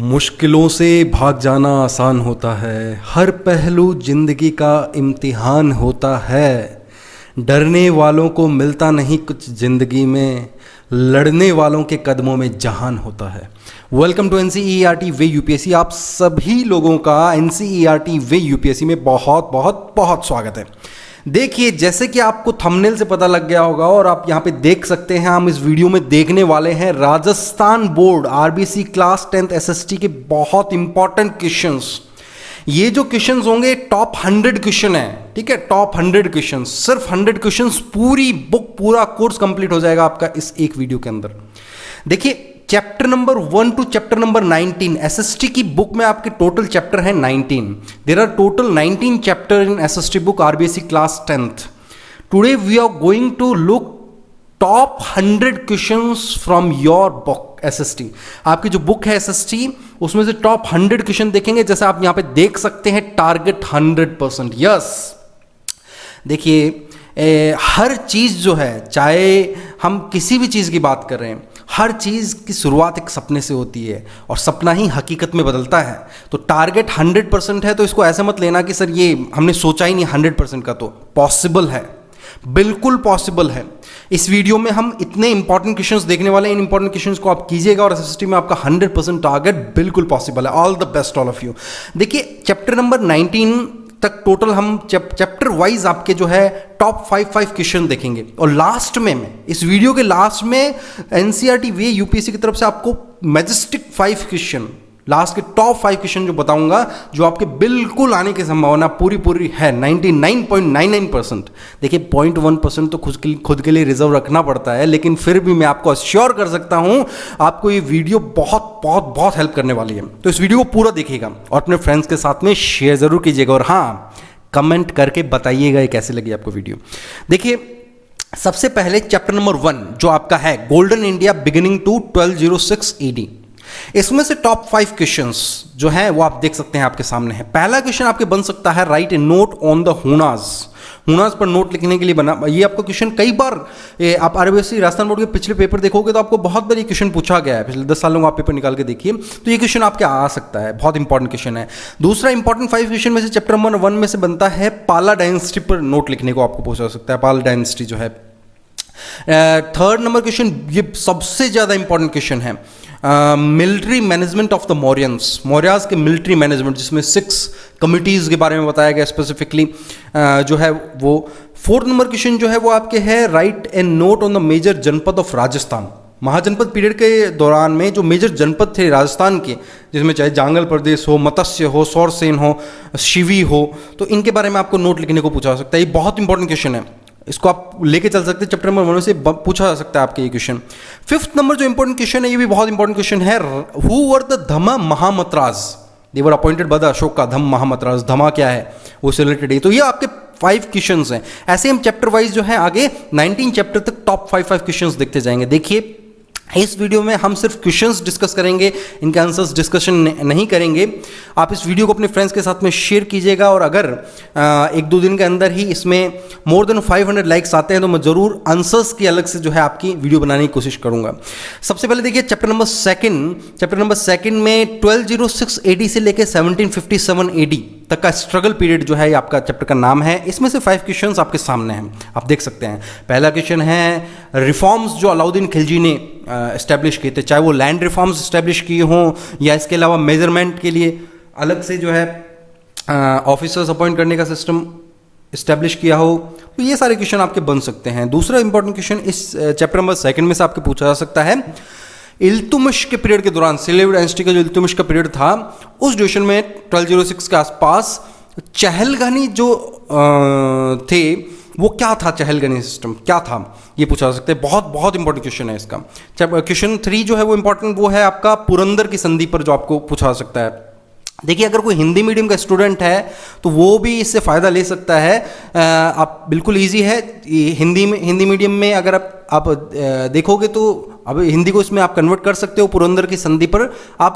मुश्किलों से भाग जाना आसान होता है, हर पहलू जिंदगी का इम्तिहान होता है। डरने वालों को मिलता नहीं कुछ जिंदगी में, लड़ने वालों के कदमों में जहान होता है। Welcome to NCERT way UPSC. आप सभी लोगों का NCERT वे यूपीएससी में बहुत बहुत बहुत स्वागत है। देखिए, जैसे कि आपको थंबनेल से पता लग गया होगा और आप यहाँ पे देख सकते हैं, हम इस वीडियो में देखने वाले हैं Rajasthan board RBC class 10th SST के बहुत इंपॉर्टेंट क्वेश्चंस। ये जो क्वेश्चंस होंगे टॉप 100 क्वेश्चन है, ठीक है, टॉप 100 क्वेश्चन, सिर्फ 100 क्वेश्चंस, पूरी बुक, पूरा कोर्स कंप्लीट हो जाएगा आपका इस एक वीडियो के अंदर। देखिए, chapter number 1 to chapter number 19 SST की बुक में आपके टोटल चैप्टर हैं 19। There are total 19 chapter in SST book RBC class 10th। Today we are going to look top 100 questions from your book SST। आपकी जो book है SST, उसमें से top 100 question देखेंगे। जैसे आप यहां पे देख सकते हैं, टारगेट 100%। यस, देखिए, हर चीज़ जो है, चाहे हम किसी भी चीज़ की बात कर रहे हैं, हर चीज़ की शुरुआत एक सपने से होती है और सपना ही हकीकत में बदलता है। तो टारगेट 100% है, तो इसको ऐसे मत लेना कि सर ये हमने सोचा ही नहीं 100% का। तो पॉसिबल है, बिल्कुल पॉसिबल है। इस वीडियो में हम इतने इंपॉर्टेंट क्वेश्चंस देखने वाले हैं। इन इंपॉर्टेंट क्वेश्चंस को आप कीजिएगा और SST में आपका 100% टारगेट बिल्कुल पॉसिबल है। All the best all of you. देखिए, चैप्टर नंबर 19 तक टोटल हम चैप्टर वाइज आपके जो है टॉप 5 क्वेश्चन देखेंगे और लास्ट में मैं इस वीडियो के लास्ट में NCERT वे यूपीएससी की तरफ से आपको मैजेस्टिक 5 क्वेश्चन, लास्ट के टॉप 5 क्वेश्चन जो बताऊंगा, जो आपके बिल्कुल आने की संभावना पूरी है 99.99%। देखिए, 0.1% तो खुद के लिए रिजर्व रखना पड़ता है, लेकिन फिर भी मैं आपको अश्योर कर सकता हूं आपको ये वीडियो बहुत बहुत बहुत हेल्प करने वाली है। तो इस वीडियो को पूरा देखिएगा और अपने फ्रेंड्स के साथ में शेयर जरूर कीजिएगा और हाँ, कमेंट करके बताइएगा ये कैसे लगी आपको वीडियो। देखिए, सबसे पहले चैप्टर नंबर 1 जो आपका है golden India beginning to 1206 AD, इसमें से टॉप 5 क्वेश्चंस जो हैं वो आप देख सकते हैं, आपके सामने है। पहला क्वेश्चन आपके बन सकता है, write a note on the Hunas पर नोट लिखने के लिए बना। ये आपका क्वेश्चन कई बार आप RBC राजस्थान बोर्ड के पिछले पेपर देखोगे तो आपको बहुत बार ये क्वेश्चन पूछा गया है। पिछले 10 सालों का आप पेपर निकाल के देखिए तो ये क्वेश्चन आपके आ सकता है, बहुत इंपॉर्टेंट क्वेश्चन है। दूसरा इंपॉर्टेंट 5 क्वेश्चन में से चैप्टर नंबर 1 में से बनता है पाला डायनेस्टी पर नोट लिखने को आपको पूछा सकता है, पाला डायनेस्टी जो है। थर्ड नंबर क्वेश्चन, ये सबसे ज़्यादा इंपॉर्टेंट क्वेश्चन है, military management of the Mauryas के मिलिट्री मैनेजमेंट, जिसमें 6 कमिटीज़ के बारे में बताया गया स्पेसिफिकली जो है वो। फोर्थ नंबर क्वेश्चन जो है वो आपके है, write a note on the major janapada of Rajasthan. महाजनपद पीरियड के दौरान में जो मेजर जनपद थे राजस्थान के, जिसमें चाहे जांगल प्रदेश हो, मत्स्य हो, सौरसेन हो, शिवी हो, तो इनके बारे में आपको नोट लिखने को पूछा जा सकता है। ये बहुत इंपॉर्टेंट क्वेश्चन है, इसको आप लेके चल सकते हैं। चैप्टर नंबर 1 से पूछा जा सकता है आपके ये क्वेश्चन। 5th नंबर जो इंपॉर्टेंट क्वेश्चन है, ये भी बहुत इंपॉर्टेंट क्वेश्चन है, who were the Dhamma Mahamatras, they were appointed by the Ashok का। धम्म महामतराज, धमा क्या है, वो से रिलेटेड है। तो ये आपके 5 क्वेश्चंस हैं। ऐसे हम चैप्टर वाइज जो है आगे 19 चैप्टर तक टॉप 5 क्वेश्चंस देखते जाएंगे। देखिए, इस वीडियो में हम सिर्फ क्वेश्चंस डिस्कस करेंगे, इनके आंसर्स डिस्कशन नहीं करेंगे। आप इस वीडियो को अपने फ्रेंड्स के साथ में शेयर कीजिएगा और अगर 1-2 दिन के अंदर ही इसमें मोर देन 500 लाइक्स आते हैं तो मैं ज़रूर आंसर्स की अलग से जो है आपकी वीडियो बनाने की कोशिश करूंगा। सबसे पहले देखिए, चैप्टर नंबर 2 में 1206 AD से लेकर 1757 AD तक का स्ट्रगल पीरियड जो है आपका चैप्टर का नाम है। इसमें से 5 क्वेश्चंस आपके सामने हैं, आप देख सकते हैं। पहला क्वेश्चन है, रिफॉर्म्स जो अलाउद्दीन खिलजी ने इस्टेब्लिश किए थे, चाहे वो लैंड रिफॉर्म्स इस्टेब्लिश किए हों या इसके अलावा मेजरमेंट के लिए अलग से जो है ऑफिसर्स अपॉइंट करने का सिस्टम इस्टेब्लिश किया हो, तो ये सारे क्वेश्चन आपके बन सकते हैं। दूसरा इंपॉर्टेंट क्वेश्चन इस चैप्टर नंबर 2 में से आपके पूछा जा सकता है, इल्तुमिश के पीरियड के दौरान, सलेविड डायनेस्टी का जो इल्तुमिश का पीरियड था, उस ड्यूरेशन में 1206 के आसपास चहलगानी जो थे वो क्या था, चहलगानी सिस्टम क्या था, ये पूछा जा सकता है। बहुत बहुत इंपॉर्टेंट क्वेश्चन है इसका। क्वेश्चन 3 जो है वो इंपॉर्टेंट, वो है आपका पुरंदर की संधि पर, जो आपको पूछा जा सकता है। देखिए, अगर कोई हिंदी मीडियम का स्टूडेंट है तो वो भी इससे फ़ायदा ले सकता है। आप बिल्कुल ईजी है, हिंदी मीडियम में अगर आप आप देखोगे तो अब हिंदी को इसमें आप कन्वर्ट कर सकते हो, पुरंदर की संधि पर आप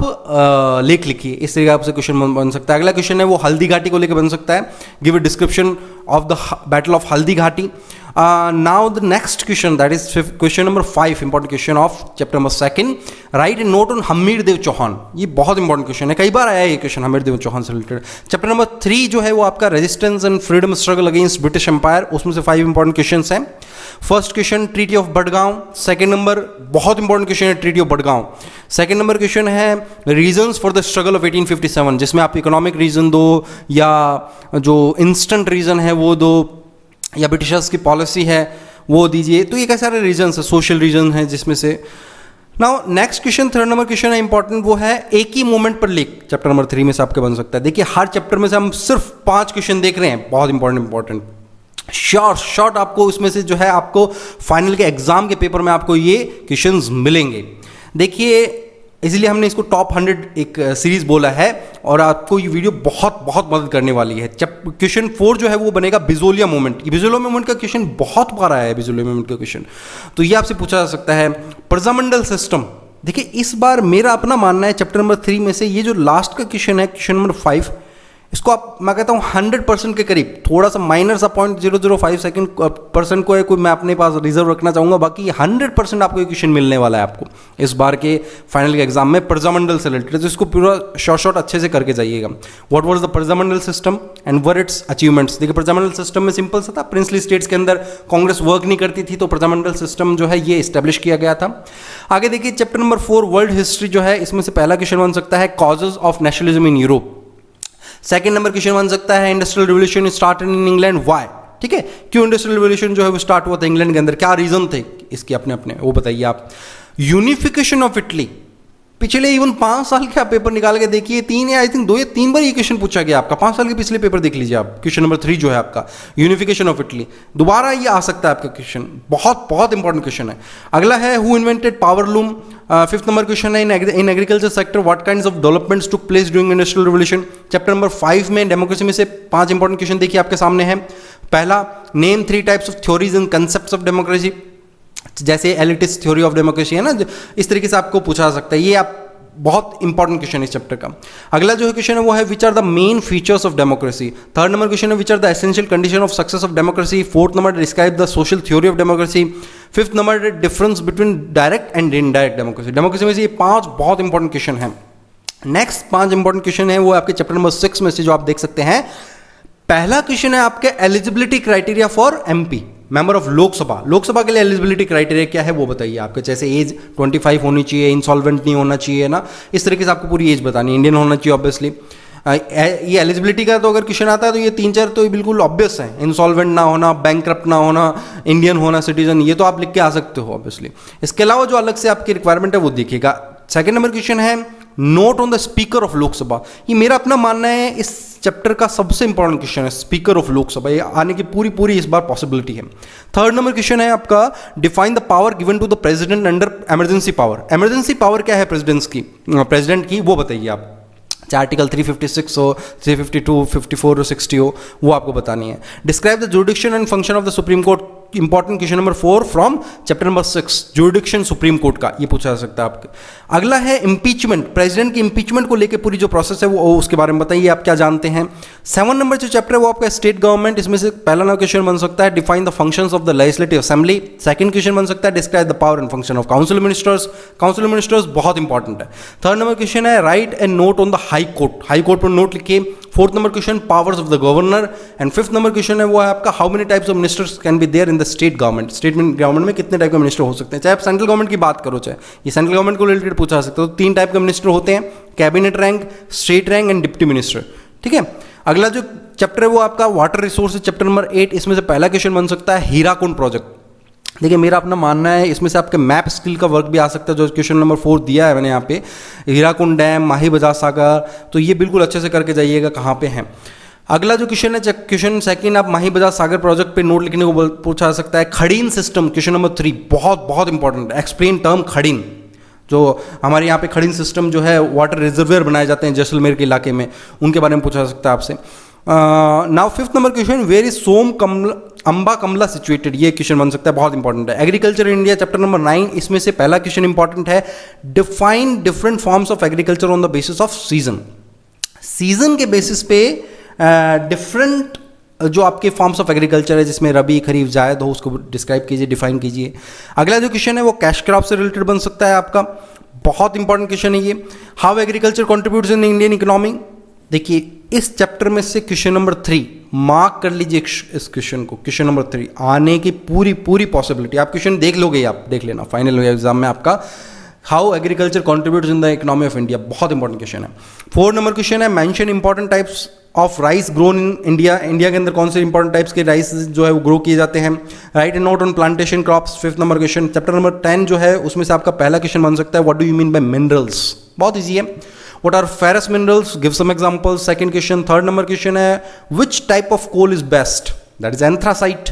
लेख लिखिए, इस तरीके आपसे क्वेश्चन बन सकता है। अगला क्वेश्चन है वो हल्दी घाटी को लेकर बन सकता है, give a description of the battle of Haldi Ghati. Now the next question, that is question number 5, important question of chapter number 2, write a note on Hamir Dev Chauhan. ये बहुत इंपॉर्टेंट क्वेश्चन है, कई बार आया है ये क्वेश्चन हमीर देव चौहान से रिलेटेड। चैप्टर नंबर 3 जो है वो आपका resistance and freedom struggle against British empire, उसमें से 5 इंपॉर्टेंट क्वेश्चन हैं। First question treaty of Badgaon, second number बहुत इंपॉर्टेंट क्वेश्चन है treaty of Badgaon. Second number question है reasons for the struggle of 1857, जिसमें आप इकोनॉमिक रीजन दो या जो इंस्टेंट रीजन है वो दो या ब्रिटिशर्स की पॉलिसी है वो दीजिए। तो ये कई सारे रीजन है, सोशल रीजन है जिसमें से। Now next question, third number question है इंपॉर्टेंट, वो है एक ही मोमेंट पर लिख, चैप्टर नंबर 3 में से आपके बन सकता है। देखिए हर चैप्टर में से हम सिर्फ 5 क्वेश्चन देख रहे हैं, बहुत इंपॉर्टेंट शॉर्ट आपको उसमें से जो है आपको फाइनल के एग्जाम के पेपर में आपको ये क्वेश्चंस मिलेंगे। देखिए इसलिए हमने इसको टॉप 100 एक सीरीज बोला है और आपको ये वीडियो बहुत मदद करने वाली है। क्वेश्चन 4 जो है वो बनेगा बिजोलिया मूवमेंट। ये बिजोलिया मूवमेंट का क्वेश्चन बहुत बार आया है, बिजोलिया मूवमेंट का क्वेश्चन, तो ये आपसे पूछा जा सकता है। प्रजामंडल सिस्टम, देखिए इस बार मेरा अपना मानना है चैप्टर नंबर 3 में से ये जो लास्ट का क्वेश्चन है, क्वेश्चन नंबर 5, इसको आप मैं कहता हूँ 100% के करीब, थोड़ा सा माइनर सा 0.005% को है कोई मैं अपने पास रिजर्व रखना चाहूँगा, बाकी 100% आपको ये क्वेश्चन मिलने वाला है आपको इस बार के फाइनल के एग्जाम में प्रजामंडल से रिलेटेड। तो इसको पूरा शॉर्ट अच्छे से करके जाइएगा। What was the Prajamandal system and were it's achievements. देखिए प्रजामंडल सिस्टम में सिंपल सा था, प्रिंसली स्टेट्स के अंदर कांग्रेस वर्क नहीं करती थी तो प्रजामंडल सिस्टम जो है ये इस्टेब्लिश किया गया था। आगे देखिए चैप्टर नंबर 4 वर्ल्ड हिस्ट्री जो है, इसमें से पहला क्वेश्चन बन सकता है causes of nationalism in Europe. Second number question बन सकता है industrial revolution started in England, why, ठीक है, क्यों इंडस्ट्रियल रिवोल्यूशन जो है वो स्टार्ट हुआ था इंग्लैंड के अंदर, क्या रीजन थे इसके अपने वो बताइए आप। यूनिफिकेशन ऑफ इटली, पिछले इवन 5 साल के आप पेपर निकाल के देखिए, 3 या आई थिंक 2 या 3 बार ये क्वेश्चन पूछा गया आपका, 5 साल के पिछले पेपर देख लीजिए आप। क्वेश्चन नंबर 3 जो है आपका यूनिफिकेशन ऑफ इटली, दोबारा ये आ सकता है आपका क्वेश्चन, बहुत इंपॉर्टेंट क्वेश्चन है। अगला है who invented power loom. 5th number question है in agriculture sector what kinds of developments took place during industrial revolution. Chapter number 5 में डेमोक्रेसी में से 5 इंपॉर्टेंट क्वेश्चन देखिए आपके सामने है। पहला, name 3 types of theories and concepts of democracy, जैसे एलिटिस्ट थ्योरी ऑफ डेमोक्रेसी है ना, इस तरीके से आपको पूछा जा सकता है। ये आप बहुत इंपॉर्टेंट क्वेश्चन है इस चैप्टर का। अगला जो क्वेश्चन है वो है which are the main features of democracy. Third number question है which are the essential condition of success of democracy. Fourth number describe the social theory of democracy. Fifth number difference between direct and indirect democracy. Democracy में से ये 5 बहुत important question है। Next 5 important question है वो आपके chapter number 6 में से जो आप देख सकते हैं। पहला क्वेश्चन है आपके eligibility criteria for MP, member of Lok Sabha. Lok Sabha के लिए एलिजिबिलिटी क्राइटेरिया क्या है वो बताइए आपके, जैसे एज 25 होनी चाहिए, इंसॉल्वेंट नहीं होना चाहिए ना, इस तरीके से आपको पूरी एज बतानी है, इंडियन होना चाहिए ऑब्वियसली। ये एलिजिबिलिटी का तो अगर क्वेश्चन आता है तो ये 3-4 तो ये बिल्कुल ऑब्वियस है, इंसॉल्वेंट ना होना, बैंकरप्ट ना होना, इंडियन होना, सिटीजन, ये तो आप लिख के आ सकते हो ऑब्वियसली। इसके अलावा जो अलग से आपकी रिक्वायरमेंट है वो देखिएगा। सेकंड नंबर क्वेश्चन है note on the speaker of Lok Sabha. ये मेरा अपना मानना है इस चैप्टर का सबसे इंपॉर्टेंट क्वेश्चन है, स्पीकर ऑफ लोकसभा, ये आने की पूरी इस बार पॉसिबिलिटी है। थर्ड नंबर क्वेश्चन है आपका define the power given to the president under emergency power. Emergency power क्या है प्रेसिडेंट की वो बताइए आप, चाहे आर्टिकल 356 हो, 352, 54 और 60 हो, वो आपको बतानी है। Describe the जुडिक्शन and function of the supreme court. Important question number 4 from chapter number 6, जुडिक्शन supreme court का, ये पूछा जा सकता है आपके। अगला है इम्पीचमेंट, प्रेसिडेंट की इम्पीचमेंट को लेकर पूरी जो प्रोसेस है वो उसके बारे में बताइए आप क्या जानते हैं। 7 नंबर जो चैप्टर है वो आपका स्टेट गवर्नमेंट, इसमें से पहला क्वेश्चन बन सकता है define the functions of the legislative assembly. Second question बन सकता है describe the power and function of council ministers. Council ministers बहुत इंपॉर्टेंट है। थर्ड नंबर क्वेश्चन है write and note on the high court, high court पर note लिखिए। Fourth number question powers of the governor and fifth number question है वो है आपका how many types of ministers can be there in the state government. State government में कितने type के minister हो सकते हैं, चाहे आप सेंट्रल गवर्नमेंट की बात करो, चाहे ये सेंट्रल गवर्नमेंट को रिलेटेड पूछा जा सकता है। तो 3 टाइप के मिनिस्टर होते हैं, cabinet rank, state rank and deputy minister, ठीक है। अगला जो चैप्टर है वो आपका वाटर रिसोर्सेज, चैप्टर नंबर 8, इसमें से पहला क्वेश्चन बन सकता है हीराकुंड प्रोजेक्ट। देखिए मेरा अपना मानना है इसमें से आपके मैप स्किल का वर्क भी आ सकता है, जो क्वेश्चन नंबर 4 दिया है मैंने यहाँ पे, हीराकुंड डैम, माही बजाज सागर, तो ये बिल्कुल अच्छे से करके जाइएगा कहाँ पे हैं। अगला जो क्वेश्चन है क्वेश्चन सेकंड, आप माही बजाज सागर प्रोजेक्ट पे नोट लिखने को पूछा जा सकता है। खड़ीन सिस्टम, क्वेश्चन नंबर 3, बहुत इंपॉर्टेंट, एक्सप्लेन टर्म खड़ीन। जो हमारे यहाँ पे खड़ीन सिस्टम जो है वाटर रिजर्वियर बनाए जाते हैं जैसलमेर के इलाके में, उनके बारे में पूछा जा सकता है आपसे। Now fifth number question, where is Som Kamla Amba Kamla situated, ये क्वेश्चन बन सकता है, बहुत इंपॉर्टेंट है। एग्रीकल्चर इंडिया चैप्टर नंबर 9, इसमें से पहला क्वेश्चन इंपॉर्टेंट है, define different forms of agriculture on the basis off season. Season के बेसिस पे डिफरेंट जो आपके फॉर्म्स ऑफ एग्रीकल्चर है, जिसमें रबी खरीफ जायद हो, उसको डिस्क्राइब कीजिए, डिफाइन कीजिए। अगला जो क्वेश्चन है वो कैश क्रॉप से रिलेटेड बन सकता है आपका, बहुत इंपॉर्टेंट क्वेश्चन है ये। How agriculture contributes in Indian economy, देखिए इस चैप्टर में से क्वेश्चन नंबर 3 मार्क कर लीजिए इस क्वेश्चन को, क्वेश्चन नंबर 3 आने की पूरी पॉसिबिलिटी, आप क्वेश्चन देख लोगे, आप देख लेना फाइनल एग्जाम में आपका, how agriculture contributes in the economy of India, बहुत इंपॉर्टेंट क्वेश्चन है। 4 नंबर क्वेश्चन है, mention important types of rice grown in India, India के अंदर कौन से इंपॉर्टेंट टाइप्स के राइस जो है वो ग्रो किए जाते हैं। Right a note on plantation crops, 5th number question. Chapter number 10 जो है उसमें से आपका पहला क्वेश्चन बन सकता है, what do you mean by minerals, बहुत ईजी है। What are ferrous minerals? Give some examples. Second question, 3rd number question है, which type of coal is best? That is anthracite.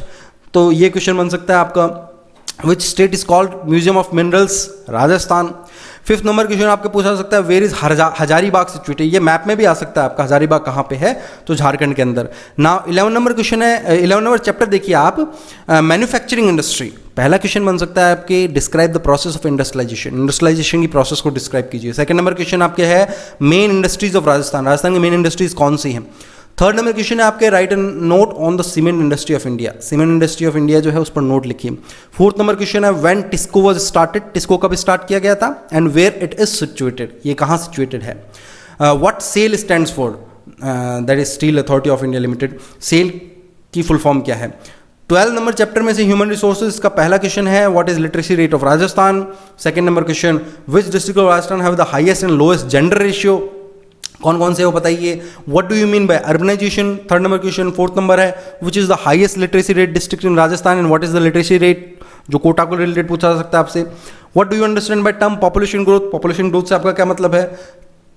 तो ये क्वेश्चन बन सकता है आपका, which state is called Museum of Minerals? Rajasthan. 5th number question आपके पूछा सकता है, वेयर इज हजारीबाग सिचुएटेड, ये मैप में भी आ सकता है आपका, हजारीबाग कहाँ पे है, तो झारखंड के अंदर ना। 11 नंबर क्वेश्चन है, 11 नंबर चैप्टर देखिए आप, मैन्युफैक्चरिंग इंडस्ट्री, पहला क्वेश्चन बन सकता है आपके, describe the process of industrialisation, industrialisation की प्रोसेस को डिस्क्राइब कीजिए। सेकंड नंबर क्वेश्चन आपके है, main industries of Rajasthan, Rajasthan की मेन इंडस्ट्रीज कौन सी हैं। 3rd नंबर क्वेश्चन है आपके, write an note on the cement industry of India, cement industry of India जो है उस पर नोट लिखिए। 4th नंबर क्वेश्चन है, when TISCO was started, TISCO कब स्टार्ट किया गया था, and where it is situated, ये कहाँ सिचुएटेड है। What SAIL stands for, that is steel authority of India limited, SAIL की फुल फॉर्म क्या है। 12 नंबर चैप्टर में से ह्यूमन रिसोर्सेज का पहला क्वेश्चन है, what is literacy rate of Rajasthan. Second number question, which district of Rajasthan have the highest and lowest gender ratio, कौन कौन से वो बताइए। What do you mean by urbanisation, 3rd number question. 4th number है, which is the highest literacy rate district in Rajasthan and what is the literacy rate, जो कोटा को related पूछा जा सकता है आपसे। What do you understand by term population growth, population growth से आपका क्या मतलब है।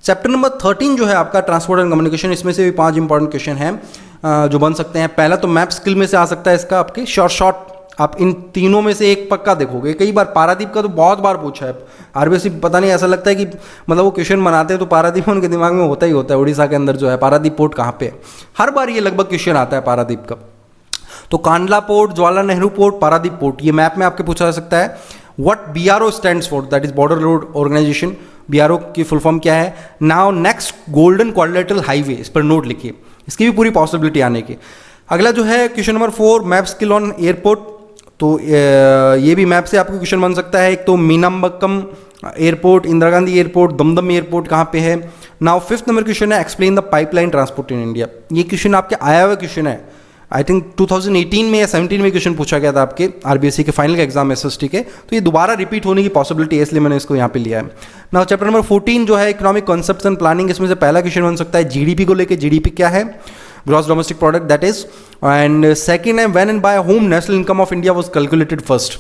चैप्टर नंबर 13 जो है आपका ट्रांसपोर्ट एंड कम्युनिकेशन, इसमें से भी 5 इंपॉर्टेंट क्वेश्चन हैं जो बन सकते हैं। पहला तो मैप स्किल में से आ सकता है इसका आपके, शॉर्ट आप इन तीनों में से एक पक्का देखोगे, कई बार पारादीप का तो बहुत बार पूछा है आरबीएससी, पता नहीं ऐसा लगता है कि मतलब वो क्वेश्चन बनाते हैं तो पारादीप उनके दिमाग में होता ही होता है, उड़ीसा के अंदर जो है पारादीप पोर्ट कहाँ पे है, हर बार ये लगभग क्वेश्चन आता है पारादीप का। तो Kandla port, Jawaharlal Nehru port, Paradip port, ये मैप में आपके पूछा जा सकता है। What BRO stands for, that is border road organisation, BRO की फुल फॉर्म क्या है। Now next, golden quadrilateral highway, इस पर नोट लिखिए, इसकी भी पूरी पॉसिबिलिटी आने की। अगला जो है question number 4, map skill on airport, तो ये भी मैप से आपको क्वेश्चन बन सकता है। एक तो Meenambakkam airport, Indira Gandhi airport, Dum Dum airport कहाँ पे है। नाउ 5th नंबर क्वेश्चन है, explain the pipeline transport in India, ये क्वेश्चन आपके आया हुआ क्वेश्चन है, आई थिंक 2018 में या 17 में क्वेश्चन पूछा गया था आपके आरबीएससी के फाइनल के एग्जाम SST के, तो ये दोबारा रिपीट होने की पॉसिबिलिटी है, इसलिए मैंने इसको यहाँ पे लिया है। नाउ चैप्टर नंबर 14 जो है इकोनॉमिक कॉन्सेप्ट्स एंड प्लानिंग, इसमें से पहला क्वेश्चन बन सकता है जीडीपी को लेके, जीडीपी क्या है, gross domestic product that is, and second है when and by whom national income of India was calculated first,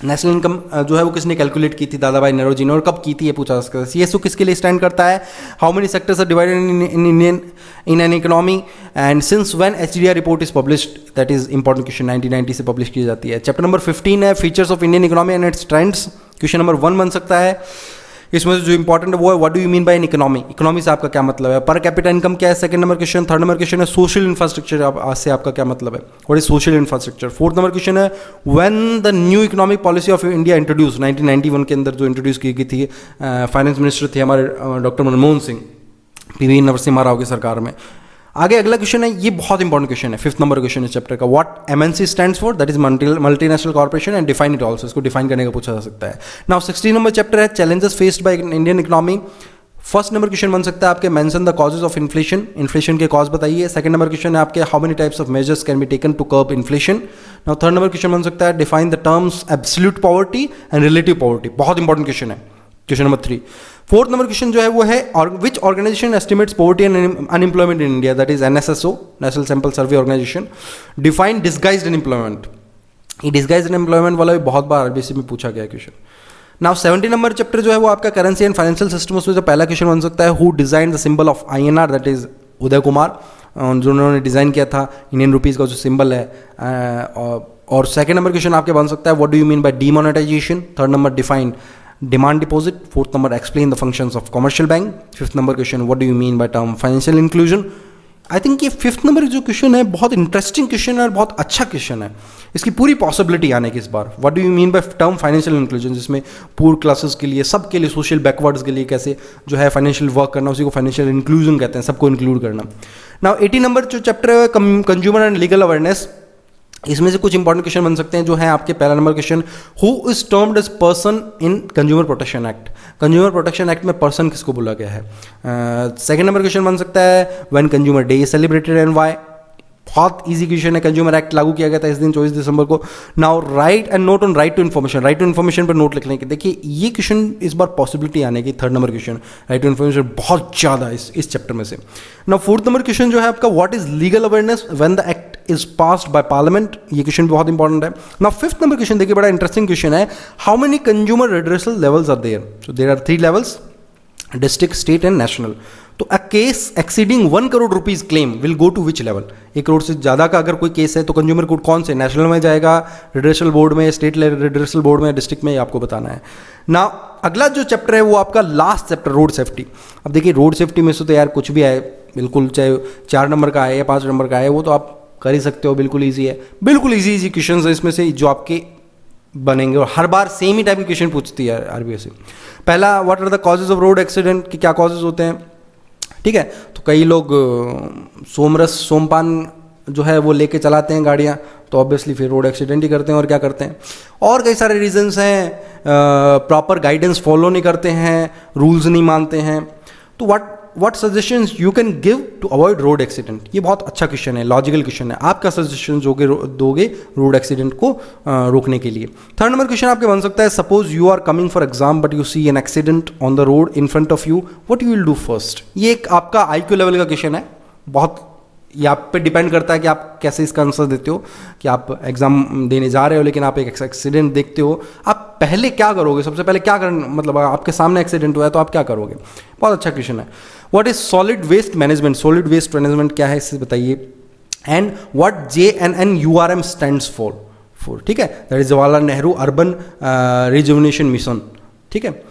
national income जो है वो किसने कैलकुलेट की थी, दादा भाई नौरोजी ने, और कब की थी ये पूछा जा सकता है। CSO किसके लिए स्टैंड करता है, how many sectors are divided in Indian in an economy, and since when HDR report is published, that is important question, 1990 से पब्लिश की जाती है। चैप्टर नंबर 15 है features of Indian economy and it's trends, question number 1 बन सकता है। इसमें जो इंपॉर्टेंट है वो है what do you mean bye in economy, economy से आपका क्या मतलब है। पर कैपिटा इनकम क्या है, second number question. 3rd number question है सोशल इंफ्रास्ट्रक्चर से आपका क्या मतलब है, what is social infrastructure. 4th number question है when the new economic policy of India introduce, 1991 के अंदर जो इंट्रोड्यूस की गई थी, फाइनेंस मिनिस्टर थे हमारे डॉक्टर मनमोहन सिंह, PV नरसिम्हा राव की सरकार में। आगे अगला क्वेश्चन है, ये बहुत इंपॉर्टेंट क्वेश्चन है, 5th नंबर क्वेश्चन इस चैप्टर का, what MNC stands for, that is multinational corporation and define it also, इसको डिफाइन करने का पूछा जा सकता है। नाउ 16 नंबर चैप्टर है challenges faced by Indian economy, first number question बन सकता है आपके mention the causes of inflation, inflation के कॉज बताइए। सेकंड नंबर क्वेश्चन है आपके how many types of measures can be taken to कर्ब inflation. Now 3rd number question बन सकता है define the terms absolute poverty and relative poverty, बहुत important question है, question number 3। 4th number question जो है वो है which organisation estimates poverty and unemployment in India, that is NSSO, national sample survey organisation. Define disguised unemployment, ये disguised unemployment वाला भी बहुत बार आरबीएससी में पूछा गया क्वेश्चन। नाउ 70 नंबर चैप्टर जो है वो आपका करेंसी एंड फाइनेंशियल सिस्टम, उसमें जो पहला क्वेश्चन बन सकता है who design the symbol of INR, that is Uday Kumar, जिन्होंने डिज़ाइन किया था इंडियन रुपीज़ का जो सिंबल है। और सेकंड नंबर क्वेश्चन आपके बन सकता है what do you mean by demonetisation. 3rd number define demand deposit. 4th number explain the functions of commercial bank. 5th number question what do you mean by term financial inclusion. I think ये 5th number जो question है बहुत interesting question है और बहुत अच्छा question है, इसकी पूरी पॉसिबिलिटी आने की इस बार। What do you mean by term financial inclusion, जिसमें पुअर क्लासेस के लिए, सबके लिए, सोशल बैकवर्ड्स के लिए कैसे जो है फाइनेंशियल वर्क करना, उसी को फाइनेंशियल इंक्लूजन कहते हैं, सबको इंक्लूड करना। नाउ 80 नंबर जो चैप्टर है कंज्यूमर एंड लीगल अवेयरनेस, इसमें से कुछ इंपॉर्टेंट क्वेश्चन बन सकते हैं जो है आपके। पहला number question, who is termed as person in consumer protection act, consumer protection act में पर्सन किसको बोला गया है। सेकंड नंबर क्वेश्चन बन सकता है, when consumer day is celebrated and why, बहुत इजी क्वेश्चन है। कंज्यूमर एक्ट लागू किया गया था इस दिन 24 दिसंबर को। Now write and note on right to information, right to information पर नोट लिखने की। देखिए ये क्वेश्चन इस बार पॉसिबिलिटी आने की, third number question right to information बहुत ज़्यादा इस चैप्टर में से। नाउ फोर्थ नंबर क्वेश्चन जो है आपका, what is legal awareness when the act is passed by parliament, ये क्वेश्चन बहुत इंपॉर्टेंट है। नाउ फिफ्थ नंबर क्वेश्चन देखिए बड़ा इंटरेस्टिंग क्वेश्चन है, how many consumer redressal levels are there, so there are 3 levels, district, state and national. तो a case exceeding 1 crore rupees claim will go to which level, 1 crore से ज़्यादा का अगर कोई case है तो कंज्यूमर कोर्ट कौन से, नेशनल में जाएगा, रिड्रेसल बोर्ड में, स्टेट रिड्रेसल बोर्ड में, डिस्ट्रिक्ट में, आपको बताना है ना। अगला जो चैप्टर है वो आपका लास्ट चैप्टर, रोड सेफ्टी। अब देखिए रोड सेफ्टी में से तो यार कुछ भी आए, बिल्कुल, चाहे 4 नंबर का आए या 5 नंबर का आए, वो तो आप कर ही सकते हो, बिल्कुल ईजी है, बिल्कुल ईजी क्वेश्चन है इसमें से जो आपके बनेंगे, और हर बार सेम ही टाइप के क्वेश्चन पूछती है आरबीएससी। पहला, what are the causes of road accident, कि क्या कॉजेज होते हैं, ठीक है। तो कई लोग सोमपान जो है वो लेके चलाते हैं गाड़ियाँ, तो ऑब्वियसली फिर रोड एक्सीडेंट ही करते हैं, और क्या करते हैं, और कई सारे रीजंस हैं, प्रॉपर गाइडेंस फॉलो नहीं करते हैं, रूल्स नहीं मानते हैं। तो what suggestions you can give to avoid road accident, ये बहुत अच्छा क्वेश्चन है, लॉजिकल क्वेश्चन है। आप क्या सजेशन दोगे रोड एक्सीडेंट को रोकने के लिए। थर्ड नंबर क्वेश्चन आपके बन सकता है, suppose you are coming for exam but you see an accident on the road in front of you, what you will do first. ये एक आपका आईक्यू लेवल का क्वेश्चन है, बहुत ये आप पे डिपेंड करता है कि आप कैसे इसका आंसर देते हो, कि आप एग्जाम देने जा रहे हो लेकिन आप एक एक्सीडेंट देखते हो, आप पहले क्या करोगे, सबसे पहले क्या करना, मतलब आपके सामने एक्सीडेंट हुआ है तो आप क्या करोगे। बहुत अच्छा क्वेश्चन है। What is solid waste management, solid waste management क्या है इससे बताइए। And what JNNURM stands for, ठीक है, that is Jawaharlal Nehru urban rejuvenation mission, ठीक है।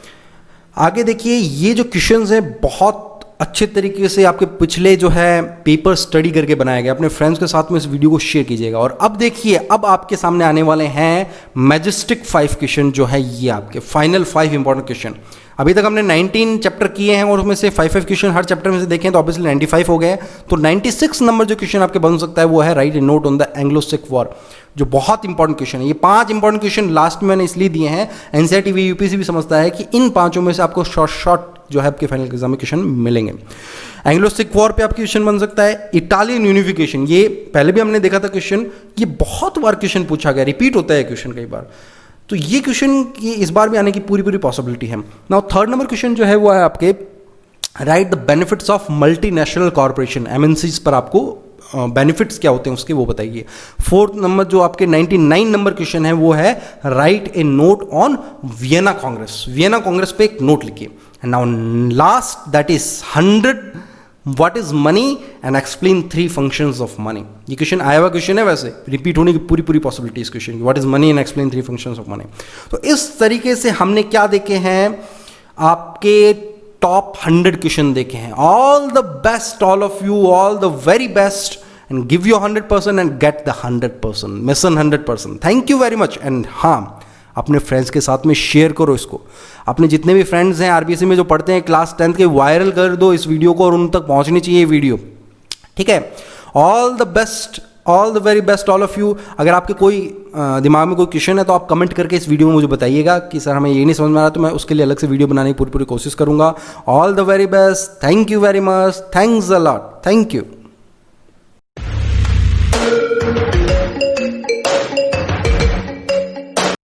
आगे देखिए ये जो क्वेश्चंस हैं बहुत अच्छे तरीके से आपके पिछले जो है पेपर स्टडी करके बनाया गया, अपने फ्रेंड्स के साथ में इस वीडियो को शेयर कीजिएगा। और अब देखिए अब आपके सामने आने वाले हैं मैजेस्टिक 5 क्वेश्चन, जो है ये आपके फाइनल 5 इंपॉर्टेंट क्वेश्चन। अभी तक हमने 19 चैप्टर किए हैं और उसमें से 5 क्वेश्चन हर चैप्टर में से देखें तो ऑब्वियसली 95 हो गए। तो 96 नंबर जो क्वेश्चन आपके बन सकता है वो है write a note on the Anglo Sikh war, जो बहुत इंपॉर्टेंट क्वेश्चन है। ये 5 इंपॉर्टेंट क्वेश्चन लास्ट में मैंने इसलिए दिए हैं, एनसीईआरटी भी यूपीएससी भी समझता है कि इन 5 में से आपको शॉर्ट जो है आपके फाइनल एग्जाम में क्वेश्चन मिलेंगे। एंग्लो-सिख वॉर पे आपके क्वेश्चन बन सकता है। इटालियन यूनिफिकेशन, ये पहले भी हमने देखा था क्वेश्चन, ये बहुत बार क्वेश्चन पूछा गया, रिपीट होता है क्वेश्चन कई बार, तो ये क्वेश्चन की इस बार भी आने की पूरी पॉसिबिलिटी है। नाउ थर्ड नंबर क्वेश्चन जो है वो है आपके right the benefits of multinational corporation, MNCs पर आपको बेनिफिट्स क्या होते हैं उसके वो बताइए। फोर्थ नंबर जो आपके 99 नंबर क्वेश्चन है वो है write a note on Vienna Congress, Vienna Congress पे एक नोट लिखिए। Now last that is 100 what is money and explain 3 functions of money. ये क्वेश्चन आया हुआ क्वेश्चन है, वैसे रिपीट होने की पूरी पॉसिबिलिटी इस क्वेश्चन की, what is money and explain 3 functions of money. तो इस तरीके से हमने क्या देखे हैं, आपके टॉप 100 क्वेश्चन देखे हैं। All the best all of you, all the very best, and give your 100% and get the 100%, mission 100%। Thank you very much. And हाँ, अपने फ्रेंड्स के साथ में शेयर करो इसको, अपने जितने भी फ्रेंड्स हैं आरबीएससी में जो पढ़ते हैं क्लास 10 के, वायरल कर दो इस वीडियो को और उन तक पहुंचनी चाहिए ये वीडियो, ठीक है। All the best, all the very best all of you. अगर आपके कोई दिमाग में कोई क्वेश्चन है तो आप कमेंट करके इस वीडियो में मुझे बताइएगा कि सर हमें ये नहीं समझ में आ रहा, तो मैं उसके लिए अलग से वीडियो बनाने की पूरी कोशिश करूंगा। All the very best, thank you very much, thanks a lot, thank you.